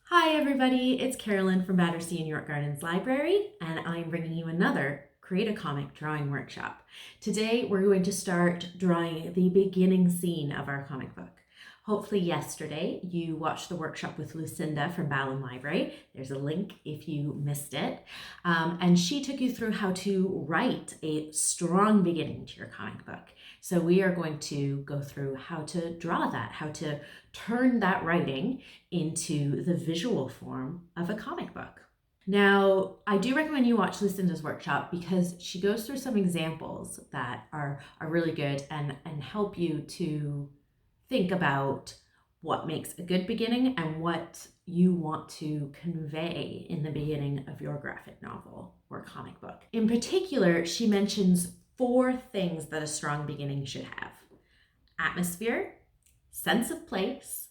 Hi everybody, it's Carolyn from Battersea and York Gardens Library, and I'm bringing you another Create a Comic drawing workshop. Today we're going to start drawing the beginning scene of our comic book. Hopefully yesterday you watched the workshop with Lucinda from Ballin Library. There's a link if you missed it. And she took you through how to write a strong beginning to your comic book. So we are going to go through how to draw that, how to turn that writing into the visual form of a comic book. Now, I do recommend you watch Lucinda's workshop because she goes through some examples that are really good and help you to think about what makes a good beginning and what you want to convey in the beginning of your graphic novel or comic book. In particular, she mentions 4 things that a strong beginning should have: atmosphere, sense of place,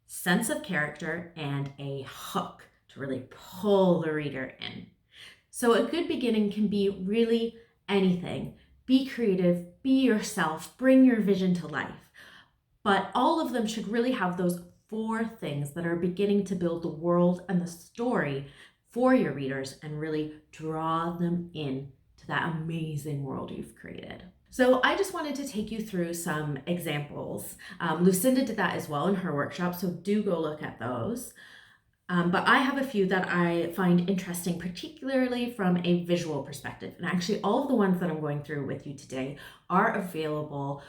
sense of character, and a hook to really pull the reader in. So a good beginning can be really anything. Be creative, be yourself, bring your vision to life. But all of them should really have those 4 things that are beginning to build the world and the story for your readers and really draw them in to that amazing world you've created. So I just wanted to take you through some examples. Lucinda did that as well in her workshop, so do go look at those. But I have a few that I find interesting, particularly from a visual perspective. And actually all of the ones that I'm going through with you today are available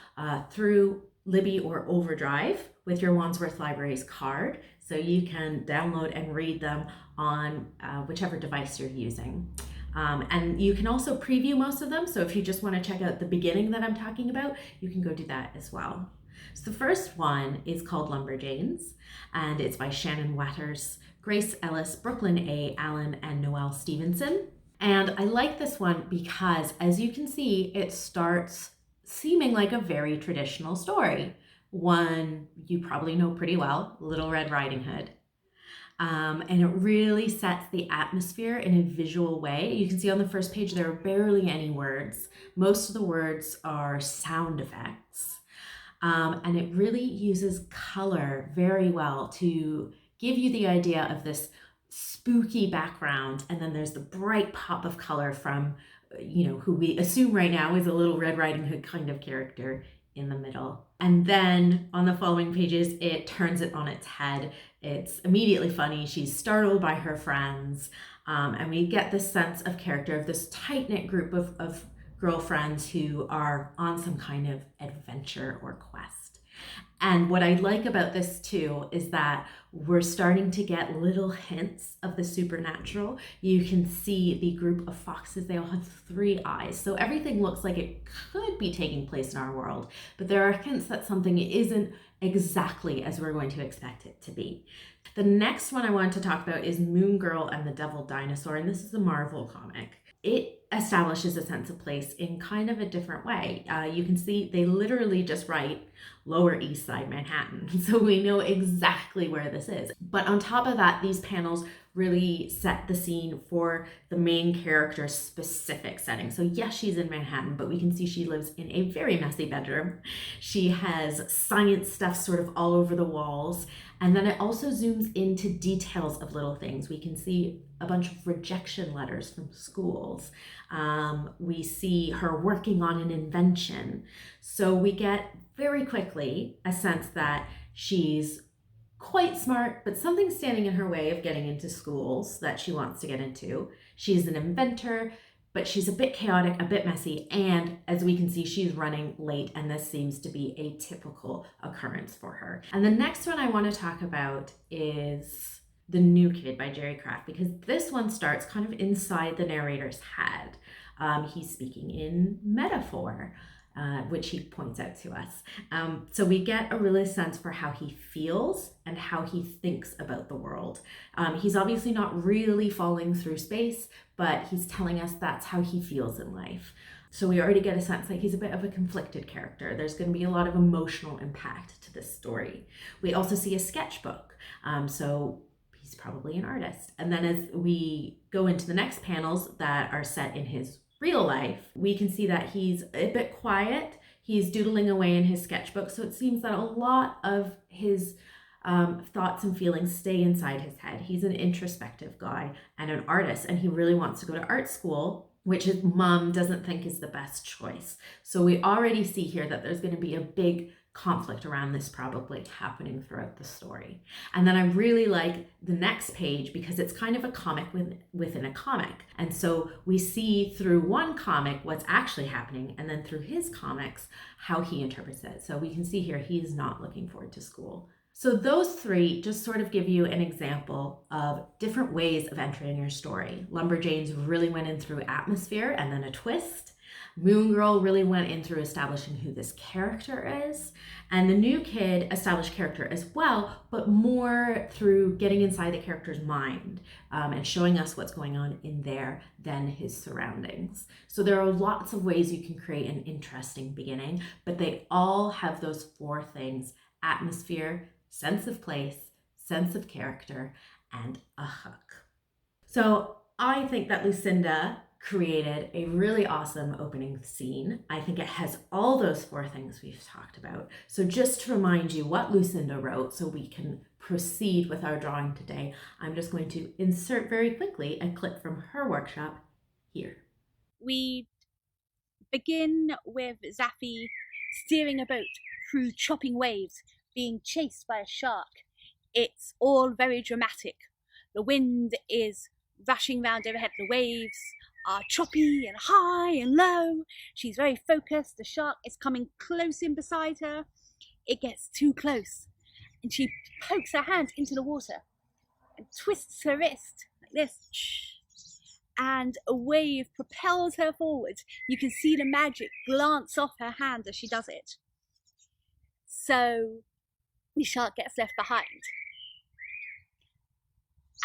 through Libby or Overdrive with your Wandsworth Libraries card. So you can download and read them on whichever device you're using. And you can also preview most of them. So if you just want to check out the beginning that I'm talking about, you can go do that as well. So the first one is called Lumberjanes, and it's by Shannon Watters, Grace Ellis, Brooklyn A. Allen, and Noelle Stevenson. And I like this one because, as you can see, it starts seeming like a very traditional story. One you probably know pretty well, Little Red Riding Hood. And it really sets the atmosphere in a visual way. You can see on the first page there are barely any words. Most of the words are sound effects. And it really uses color very well to give you the idea of this spooky background, and then there's the bright pop of color from, who we assume right now is a Little Red Riding Hood kind of character in the middle. And then on the following pages, it turns it on its head. It's immediately funny. She's startled by her friends, and we get this sense of character of this tight-knit group of girlfriends who are on some kind of adventure or quest. And what I like about this too is that we're starting to get little hints of the supernatural. You can see the group of foxes, they all have 3 eyes. So everything looks like it could be taking place in our world, but there are hints that something isn't exactly as we're going to expect it to be. The next one I wanted to talk about is Moon Girl and the Devil Dinosaur, and this is a Marvel comic. It establishes a sense of place in kind of a different way. You can see they literally just write Lower East Side Manhattan, so we know exactly where this is. But on top of that, these panels really set the scene for the main character's specific setting. So yes, she's in Manhattan, but we can see she lives in a very messy bedroom. She has science stuff sort of all over the walls. And then it also zooms into details of little things. We can see a bunch of rejection letters from schools. We see her working on an invention. So we get very quickly a sense that she's quite smart, but something's standing in her way of getting into schools that she wants to get into. She's an inventor, but she's a bit chaotic, a bit messy, and as we can see, she's running late, and this seems to be a typical occurrence for her. And the next one I want to talk about is The New Kid by Jerry Craft, because this one starts kind of inside the narrator's head. He's speaking in metaphor, which he points out to us. So we get a real sense for how he feels and how he thinks about the world. He's obviously not really falling through space, but he's telling us that's how he feels in life. So we already get a sense like he's a bit of a conflicted character. There's going to be a lot of emotional impact to this story. We also see a sketchbook. So he's probably an artist. And then as we go into the next panels that are set in his real life, we can see that he's a bit quiet. He's doodling away in his sketchbook. So it seems that a lot of his thoughts and feelings stay inside his head. He's an introspective guy and an artist, and he really wants to go to art school, which his mom doesn't think is the best choice. So we already see here that there's going to be a big conflict around this probably happening throughout the story. And then I really like the next page because it's kind of a comic within a comic. And so we see through one comic what's actually happening, and then through his comics, how he interprets it. So we can see here, he's not looking forward to school. So those three just sort of give you an example of different ways of entering your story. Lumberjanes really went in through atmosphere and then a twist. Moon Girl really went in through establishing who this character is. And the new kid established character as well, but more through getting inside the character's mind and showing us what's going on in there than his surroundings. So there are lots of ways you can create an interesting beginning, but they all have those four things: atmosphere, sense of place, sense of character, and a hook. So I think that Lucinda created a really awesome opening scene. I think it has all those four things we've talked about. So just to remind you what Lucinda wrote so we can proceed with our drawing today, I'm just going to insert very quickly a clip from her workshop here. We begin with Zaffy steering a boat through chopping waves, being chased by a shark. It's all very dramatic. The wind is rushing round overhead. The waves are choppy and high and low. She's very focused. The shark is coming close in beside her. It gets too close and she pokes her hand into the water and twists her wrist like this, and a wave propels her forward. You can see the magic glance off her hand as she does it. So the shark gets left behind.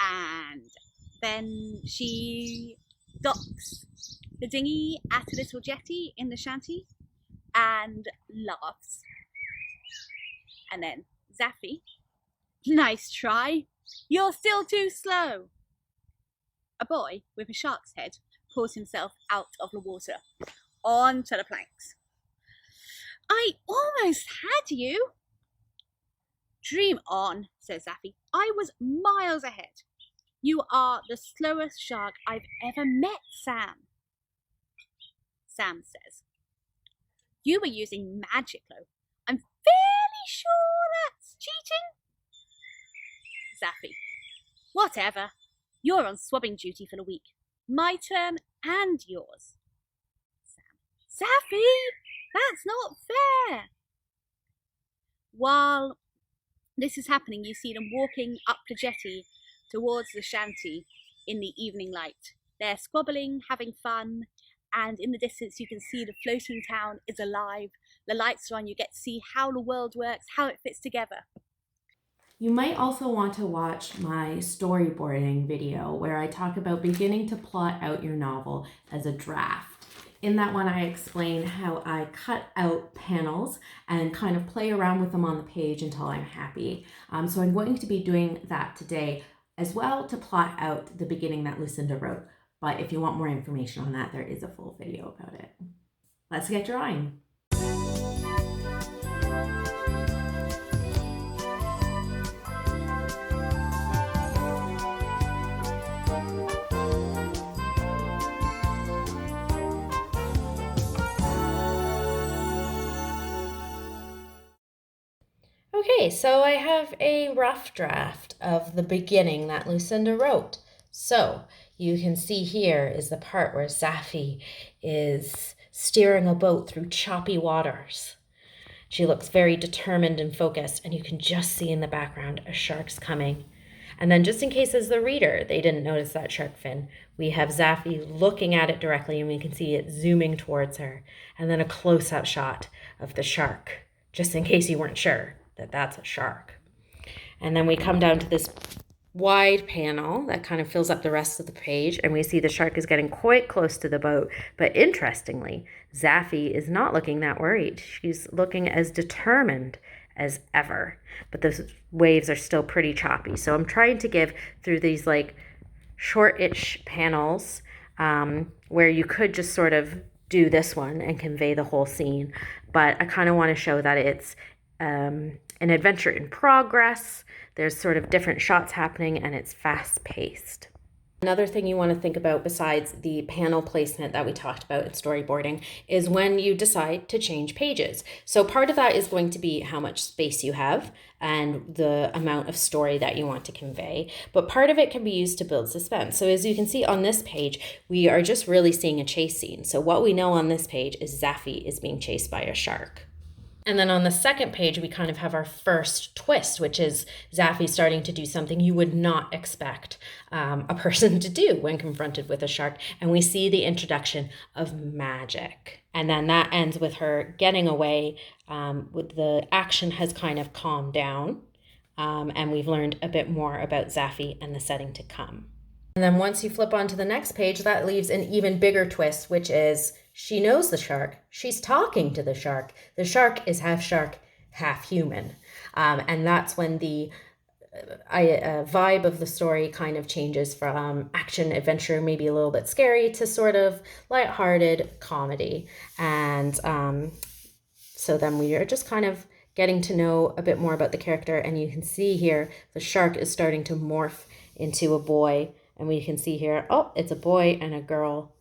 And then she docks the dinghy at a little jetty in the shanty and laughs. And then Zaffy, nice try, you're still too slow. A boy with a shark's head pulls himself out of the water onto the planks. I almost had you. Dream on, says Zaffy. I was miles ahead. You are the slowest shark I've ever met, Sam. Sam says, you were using magic, though. I'm fairly sure that's cheating. Zaffy, whatever. You're on swabbing duty for the week. My turn and yours. Sam, Zaffy, that's not fair. While this is happening, you see them walking up the jetty towards the shanty in the evening light. They're squabbling, having fun, and in the distance you can see the floating town is alive. The lights are on, you get to see how the world works, how it fits together. You might also want to watch my storyboarding video where I talk about beginning to plot out your novel as a draft. In that one, I explain how I cut out panels and kind of play around with them on the page until I'm happy. So I'm going to be doing that today as well to plot out the beginning that Lucinda wrote. But if you want more information on that, there is a full video about it. Let's get drawing. Okay, so I have a rough draft of the beginning that Lucinda wrote. So you can see here is the part where Zaffy is steering a boat through choppy waters. She looks very determined and focused, and you can just see in the background a shark's coming. And then just in case as the reader, they didn't notice that shark fin, we have Zaffy looking at it directly, and we can see it zooming towards her. And then a close-up shot of the shark, just in case you weren't sure that that's a shark. And then we come down to this wide panel that kind of fills up the rest of the page, and we see the shark is getting quite close to the boat. But interestingly, Zaffy is not looking that worried. She's looking as determined as ever, but the waves are still pretty choppy. So I'm trying to give through these like short-ish panels where you could just sort of do this one and convey the whole scene, but I kind of want to show that it's an adventure in progress. There's sort of different shots happening and it's fast paced. Another thing you want to think about besides the panel placement that we talked about in storyboarding is when you decide to change pages. So part of that is going to be how much space you have and the amount of story that you want to convey. But part of it can be used to build suspense. So as you can see on this page, we are just really seeing a chase scene. So what we know on this page is Zaffy is being chased by a shark. And then on the second page, we kind of have our first twist, which is Zaffy starting to do something you would not expect a person to do when confronted with a shark. And we see the introduction of magic. And then that ends with her getting away. With the action has kind of calmed down. And we've learned a bit more about Zaffy and the setting to come. And then once you flip onto the next page, that leaves an even bigger twist, which is she knows the shark. She's talking to the shark. The shark is half shark, half human. And that's when the vibe of the story kind of changes from action, adventure, maybe a little bit scary, to sort of lighthearted comedy. And so then we are just kind of getting to know a bit more about the character. And you can see here, the shark is starting to morph into a boy. And we can see here, oh, it's a boy and a girl,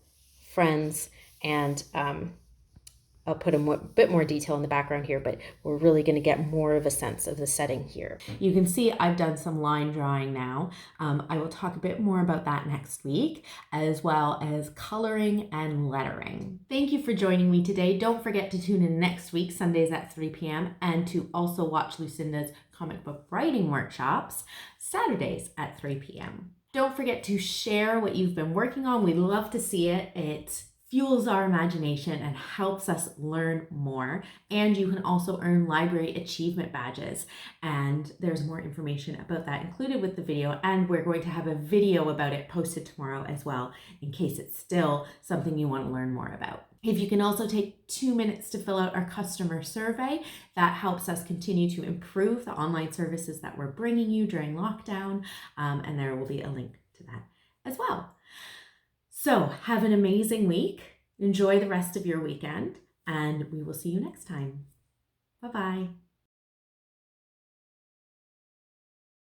friends. And I'll put a bit more detail in the background here, but we're really going to get more of a sense of the setting here. You can see I've done some line drawing now. I will talk a bit more about that next week, as well as coloring and lettering. Thank you for joining me today. Don't forget to tune in next week, Sundays at 3 p.m., and to also watch Lucinda's comic book writing workshops, Saturdays at 3 p.m. Don't forget to share what you've been working on. We'd love to see it. It fuels our imagination and helps us learn more. And you can also earn library achievement badges. And there's more information about that included with the video. And we're going to have a video about it posted tomorrow as well, in case it's still something you want to learn more about. If you can also take 2 minutes to fill out our customer survey, that helps us continue to improve the online services that we're bringing you during lockdown. And there will be a link to that as well. So have an amazing week. Enjoy the rest of your weekend, and we will see you next time. Bye-bye.